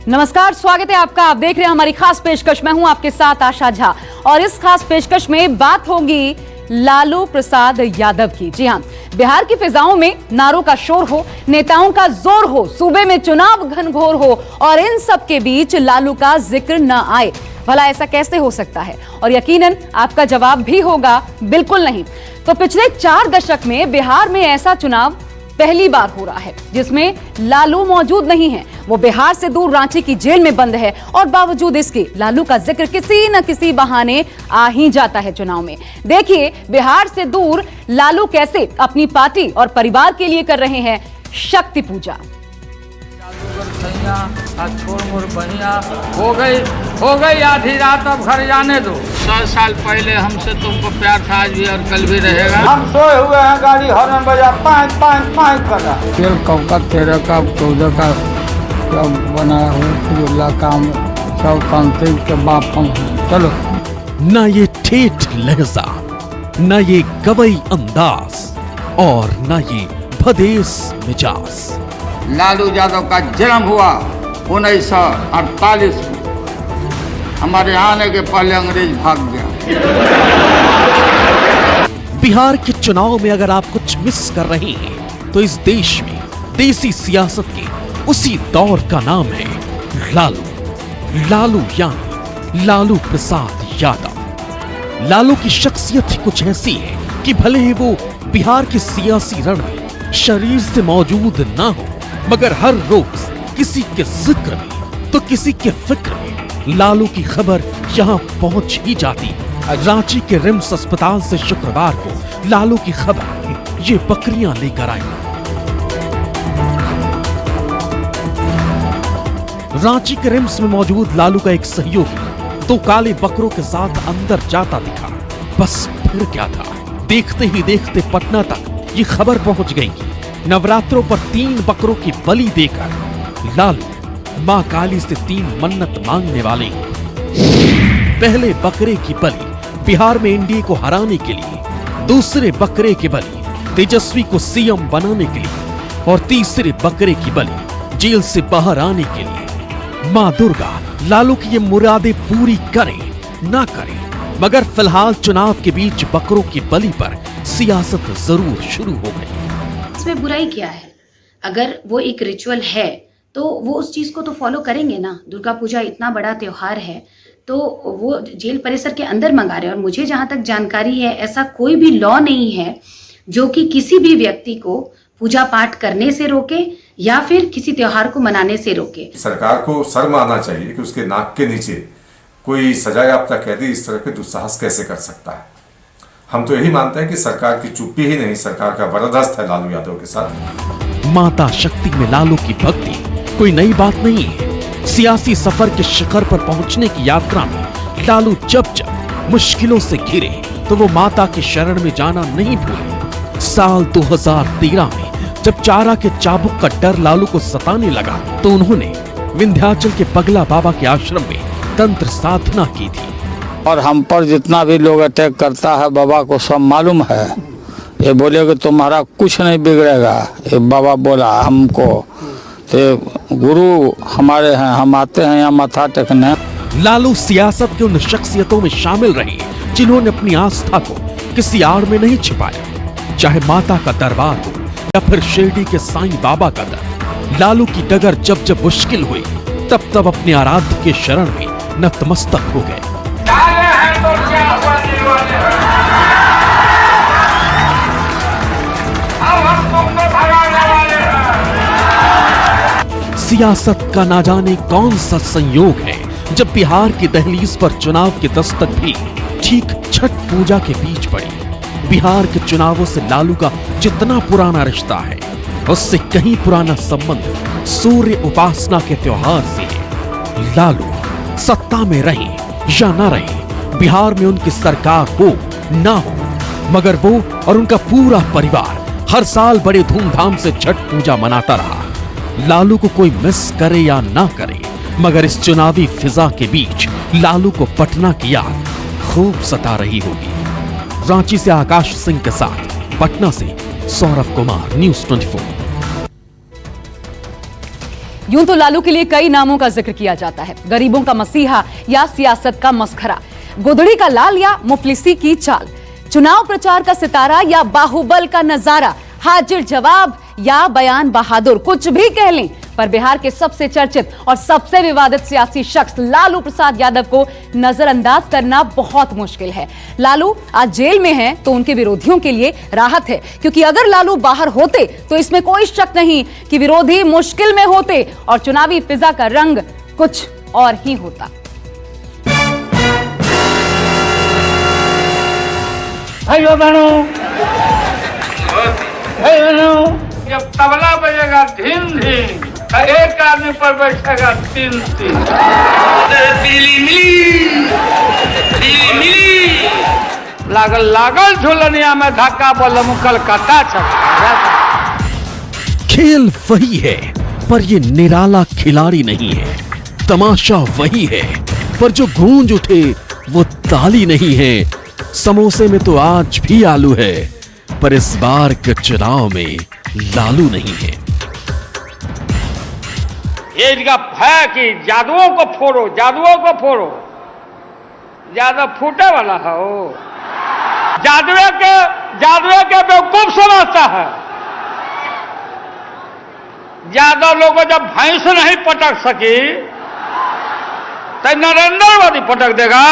नमस्कार, स्वागत है आपका। आप देख रहे हैं हमारी खास पेशकश। मैं हूं आपके साथ आशा झा और इस खास पेशकश में बात होगी लालू प्रसाद यादव की। जी हां, बिहार की फिजाओं में नारों का शोर हो, नेताओं का जोर हो, सूबे में चुनाव घनघोर हो और इन सब के बीच लालू का जिक्र न आए। भला ऐसा कैसे हो सकता है? और यकीनन आपका जवाब भी होगा बिल्कुल नहीं। तो पिछले 4 दशक में बिहार में ऐसा चुनाव पहली बार हो रहा है जिसमें लालू मौजूद नहीं है। वो बिहार से दूर रांची की जेल में बंद है और बावजूद इसके लालू का जिक्र किसी न किसी बहाने आ ही जाता है चुनाव में। देखिए बिहार से दूर लालू कैसे अपनी पार्टी और परिवार के लिए कर रहे हैं शक्ति पूजा। हो गई आधी रात, अब घर जाने दो। 100 साल पहले हमसे तुमको प्यार था, आज भी और कल भी रहेगा। हम सोए हुए हैं, गाड़ी हॉर्न बजा पाँच कर रहा। तेल कब का 13 का 14 का सब बनाया हुआ काम सब तांत्रिक के बाप हम हैं। चलो न ये ठेठ लहजा, न ये गवई अंदाज और न ये भदेस मिजाज। लालू यादव का जन्म हुआ 1948 में। हमारे आने के पहले अंग्रेज भाग गया। बिहार के चुनाव में अगर आप कुछ मिस कर रहे हैं तो इस देश में देसी सियासत के उसी दौर का नाम है लालू। लालू यानी लालू प्रसाद यादव। लालू की शख्सियत ही कुछ ऐसी है कि भले ही वो बिहार के सियासी रण में शरीर से मौजूद ना हो, मगर हर रोज किसी के जिक्र में तो किसी के फिक्र में लालू की खबर यहां पहुंच ही जाती। रांची के रिम्स अस्पताल से शुक्रवार को लालू की खबर ये बकरियां लेकर आई। रांची के रिम्स में मौजूद लालू का एक सहयोगी 2 काले बकरों के साथ अंदर जाता दिखा। बस फिर क्या था, देखते ही देखते पटना तक ये खबर पहुंच गई कि नवरात्रों पर 3 बकरों की बलि देकर लालू मां काली से 3 मन्नत मांगने वाले हैं। पहले बकरे की बलि बिहार में एनडीए को हराने के लिए, दूसरे बकरे की बलि तेजस्वी को सीएम बनाने के लिए और तीसरे बकरे की बलि जेल से बाहर आने के लिए। मां दुर्गा लालू की ये मुरादें पूरी करें ना करें, मगर फिलहाल चुनाव के बीच बकरों की बलि पर सियासत जरूर शुरू हो गई। इसमें बुराई क्या है? अगर वो एक रिचुअल है तो वो उस चीज को तो फॉलो करेंगे ना। दुर्गा पूजा इतना बड़ा त्योहार है तो वो जेल परिसर के अंदर मंगा रहे हैं। और मुझे जहां तक जानकारी है ऐसा कोई भी लॉ नहीं है जो कि किसी भी व्यक्ति को पूजा पाठ करने से रोके या फिर किसी त्योहार को मनाने से रोके। सरकार को शर्म आना चाहिए कि उसके नाक के नीचे कोई सजायाफ्ता कैदी इस तरह के दुस्साहस कैसे कर सकता है। हम तो यही मानते हैं कि सरकार की चुप्पी ही नहीं, सरकार का वरदहस्त है लालू यादव के साथ। माता शक्ति में लालू की भक्ति कोई नई बात नहीं है। सियासी सफर के शिखर पर पहुंचने की यात्रा में लालू जब जब मुश्किलों से घिरे तो वो माता की शरण में जाना नहीं भूले। साल 2013 में जब चारा के चाबुक का डर लालू को सताने लगा तो उन्होंने विंध्याचल के पगला बाबा के आश्रम में तंत्र साधना की थी। और हम पर जितना भी लोग अटैक करता है बाबा को सब मालूम है। ये बोले कि तुम्हारा कुछ नहीं बिगड़ेगा, ये बाबा बोला हमको। तो गुरु हमारे हैं, हम आते हैं यहाँ माथा टेकने। लालू सियासत के उन शख्सियतों में शामिल रहे जिन्होंने अपनी आस्था को किसी आड़ में नहीं छिपाया, चाहे माता का दरबार हो या फिर शिरडी के साईं बाबा का दर। लालू की डगर जब जब मुश्किल हुई तब तब अपने आराध्य के शरण में नतमस्तक हो गए। सियासत का ना जाने कौन सा संयोग है जब बिहार की दहलीज पर चुनाव की दस्तक भी ठीक छठ पूजा के बीच पड़ी। बिहार के चुनावों से लालू का जितना पुराना रिश्ता है उससे कहीं पुराना संबंध सूर्य उपासना के त्योहार से है। लालू सत्ता में रहे या ना रहे, बिहार में उनकी सरकार हो ना हो, मगर वो और उनका पूरा परिवार हर साल बड़े धूमधाम से छठ पूजा मनाता रहा। लालू को कोई मिस करे या ना करे, मगर इस चुनावी फिजा के बीच लालू को पटना की याद खूब सता रही होगी। रांची से आकाश सिंह के साथ पटना से सौरभ कुमार, न्यूज़ 24। यूं तो लालू के लिए कई नामों का जिक्र किया जाता है, गरीबों का मसीहा या सियासत का मस्खरा, गोधड़ी का लाल या मुफलिसी की चाल, चुनाव प्रचार का सितारा या बाहुबल का नजारा, हाजिर जवाब या बयान बहादुर, कुछ भी कह लें, पर बिहार के सबसे चर्चित और सबसे विवादित सियासी शख्स लालू प्रसाद यादव को नजरअंदाज करना बहुत मुश्किल है। लालू आज जेल में हैं तो उनके विरोधियों के लिए राहत है, क्योंकि अगर लालू बाहर होते तो इसमें कोई शक नहीं कि विरोधी मुश्किल में होते और चुनावी फिजा का रंग कुछ और ही होता। जब तबला बजेगा धीम धीम, एक आदमी पर बैठेगा तीन तीन। लागल लागल झुलनिया में धक्का बलम कलकत्ता चला। खेल वही है पर ये निराला खिलाड़ी नहीं है, तमाशा वही है पर जो गूंज उठे वो ताली नहीं है। समोसे में तो आज भी आलू है पर इस बार के चुनाव में लालू नहीं है। ये जगह है कि जादुओं को फोड़ो, जादुओं को फोड़ो, जादू फूटे वाला है वो, जादुए के बेवकूफ समझता है। ज्यादा लोगों जब भैंस नहीं पटक सकी तो नरेंद्र मोदी पटक देगा।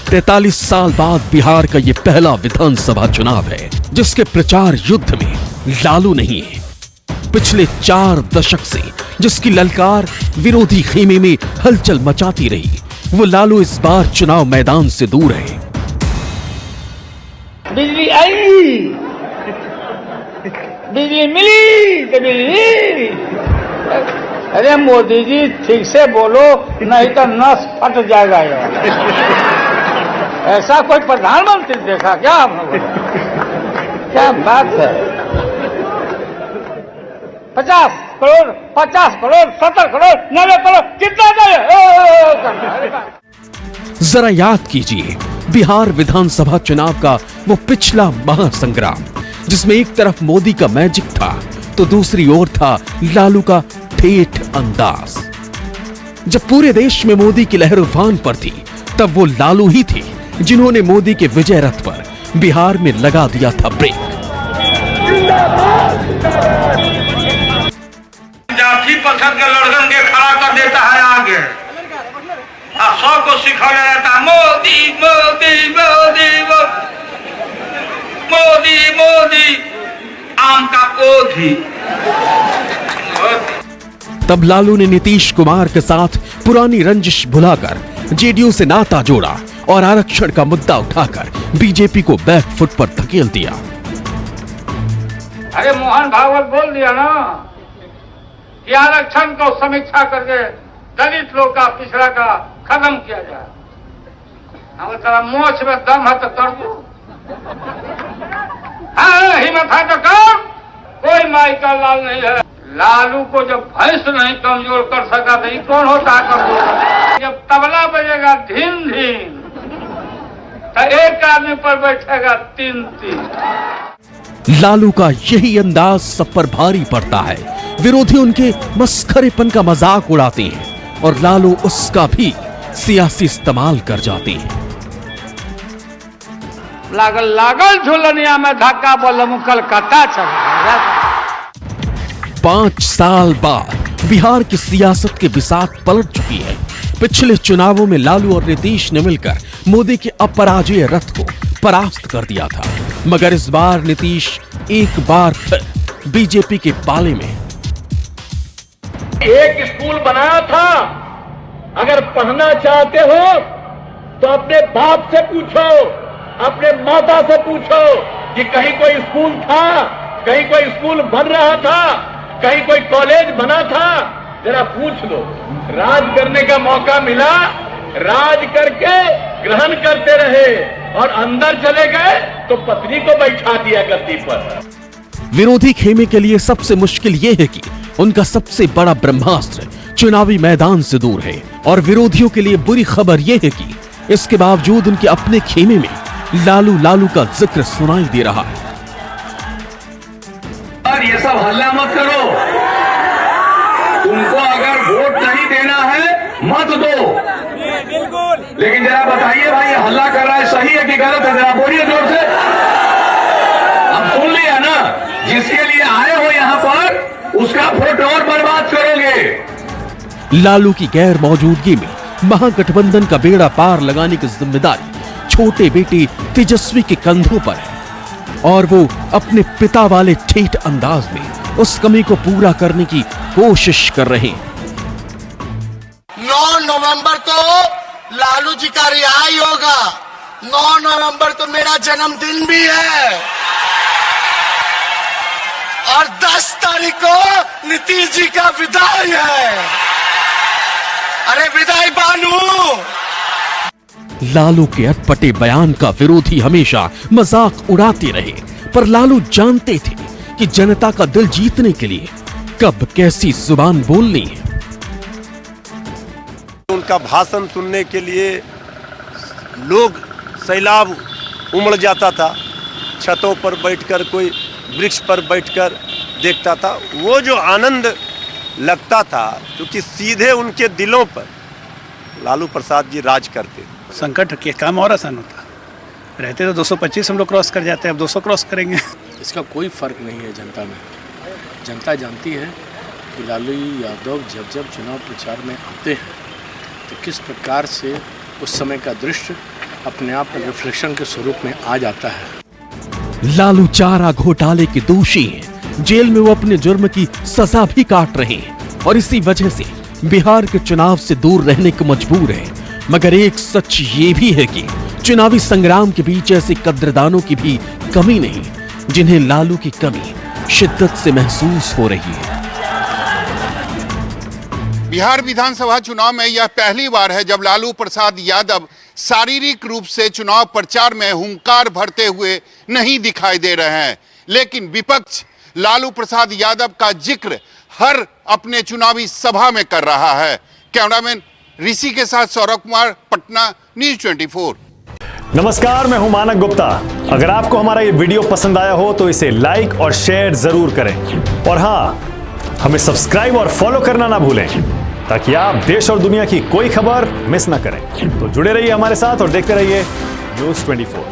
43 साल बाद बिहार का यह पहला विधानसभा चुनाव है जिसके प्रचार युद्ध में लालू नहीं है। पिछले 4 दशक से जिसकी ललकार विरोधी खेमे में हलचल मचाती रही, वो लालू इस बार चुनाव मैदान से दूर है। बिजली आई, बिजली मिली तो बिजली। अरे मोदी जी ठीक से बोलो नहीं तो नस फट जाएगा यार। ऐसा कोई प्रधानमंत्री देखा क्या आप लोगों ने? क्या बात है। 50 करोड़, 50 करोड़, 70 करोड़, 90 करोड़, कितना चाहिए? जरा याद कीजिए बिहार विधानसभा चुनाव का वो पिछला महासंग्राम जिसमें एक तरफ मोदी का मैजिक था तो दूसरी ओर था लालू का ठेठ अंदाज। जब पूरे देश में मोदी की लहर उफान पर थी तब वो लालू ही थे जिन्होंने मोदी के विजय रथ पर बिहार में लगा दिया था ब्रेक। जाति पसंद के लड़कन के खड़ा कर देता है आगे, सबको सिखाया जाता है मोदी मोदी मोदी मोदी मोदी, आम का ओधी। तब लालू ने नीतीश कुमार के साथ पुरानी रंजिश भुलाकर जेडीयू से नाता जोड़ा और आरक्षण का मुद्दा उठाकर बीजेपी को बैक फुट पर धकेल दिया। अरे मोहन भागवत बोल दिया ना कि आरक्षण को समीक्षा करके दलित लोग का, पिछड़ा का खत्म किया जाए। अगर तेरा मोछ में दम है तो कर दो, हाँ हिम्मत है तो कर, कोई माई का लाल नहीं है। लालू को जब भैंस नहीं कमजोर कर सका तो ये कौन होता कर दो। जब तबला बजेगा धीम धीम तो एक आदमी पर बैठेगा तीन तीन। लालू का यही अंदाज सब पर भारी पड़ता है। विरोधी उनके मस्खरेपन का मजाक उड़ाते हैं और लालू उसका भी सियासी इस्तेमाल कर जाते हैं। लागल लागल झुलनिया में धक्का बलम कलकत्ता चला। 5 साल बाद बिहार की सियासत की बिसात पलट चुकी है। पिछले चुनावों में लालू और नीतीश ने मिलकर मोदी के अपराजेय रथ को परास्त कर दिया था, मगर इस बार नीतीश एक बार फिर बीजेपी के पाले में। एक स्कूल बनाया था, अगर पढ़ना चाहते हो तो अपने बाप से पूछो, अपने माता से पूछो कि कहीं कोई स्कूल था, कहीं कोई स्कूल बन रहा था, कहीं कोई कॉलेज बना था, जरा पूछ लो। राज करने का मौका मिला, राज करके ग्रहण करते रहे और अंदर चले गए तो पत्नी को बैठा दिया गद्दी पर। विरोधी खेमे के लिए सबसे मुश्किल यह है कि उनका सबसे बड़ा ब्रह्मास्त्र चुनावी मैदान से दूर है, और विरोधियों के लिए बुरी खबर यह है कि इसके बावजूद उनके अपने खेमे में लालू का जिक्र सुनाई दे रहा है। और ये सब हल्ला मत करो, मत दो। लेकिन जरा बताइए भाई, ये हल्ला कर रहा है, सही है कि गलत है? जरा बोलिए जोर से। अब सुन लिया ना, जिसके लिए आए हो यहाँ पर उसका वोट और बर्बाद करोगे। लालू की गैर मौजूदगी में महागठबंधन का बेड़ा पार लगाने की जिम्मेदारी छोटे बेटे तेजस्वी के कंधों पर है और वो अपने पिता वाले ठेठ अंदाज में उस कमी को पूरा करने की कोशिश कर रहे हैं। 9 नवंबर को लालू जी का रिहाई होगा। 9 नवंबर तो मेरा जन्मदिन भी है और 10 तारीख को नीतीश जी का विदाई है। अरे विदाई बानू। लालू के अटपटे बयान का विरोधी हमेशा मजाक उड़ाते रहे, पर लालू जानते थे कि जनता का दिल जीतने के लिए कब कैसी जुबान बोलनी है। उनका भाषण सुनने के लिए लोग सैलाब उमड़ जाता था। छतों पर बैठकर, कोई वृक्ष पर बैठकर देखता था। वो जो आनंद लगता था, क्योंकि सीधे उनके दिलों पर लालू प्रसाद जी राज करते। संकट के काम और आसान होता रहते तो 225 हम लोग क्रॉस कर जाते हैं, अब 200 क्रॉस करेंगे। इसका कोई फर्क नहीं है जनता में। जनता जानती है कि लालू यादव जब जब चुनाव प्रचार में आते हैं तो किस प्रकार से उस समय का दृश्य अपने आप में रिफ्लेक्शन के स्वरूप में आ जाता है। लालू चारा घोटाले के दोषी हैं। जेल में वो अपने जुर्म की सजा भी काट रहे हैं और इसी वजह से बिहार के चुनाव से दूर रहने को मजबूर है। मगर एक सच ये भी है कि चुनावी संग्राम के बीच ऐसे कद्रदानों की भी कमी नहीं, जिन्हें लालू की कमी शिद्दत से महसूस हो रही है। बिहार विधानसभा चुनाव में यह पहली बार है जब लालू प्रसाद यादव शारीरिक रूप से चुनाव प्रचार में हुंकार भरते हुए नहीं दिखाई दे रहे हैं, लेकिन विपक्ष लालू प्रसाद यादव का जिक्र हर अपने चुनावी सभा में कर रहा है। कैमरामैन ऋषि के साथ सौरभ कुमार, पटना, न्यूज़ 24। नमस्कार, मैं हूं मानक गुप्ता। अगर आपको हमारा ये वीडियो पसंद आया हो तो इसे लाइक और शेयर जरूर करें और हाँ, हमें सब्सक्राइब और फॉलो करना ना भूलें ताकि आप देश और दुनिया की कोई खबर मिस ना करें। तो जुड़े रहिए हमारे साथ और देखते रहिए न्यूज़ 24।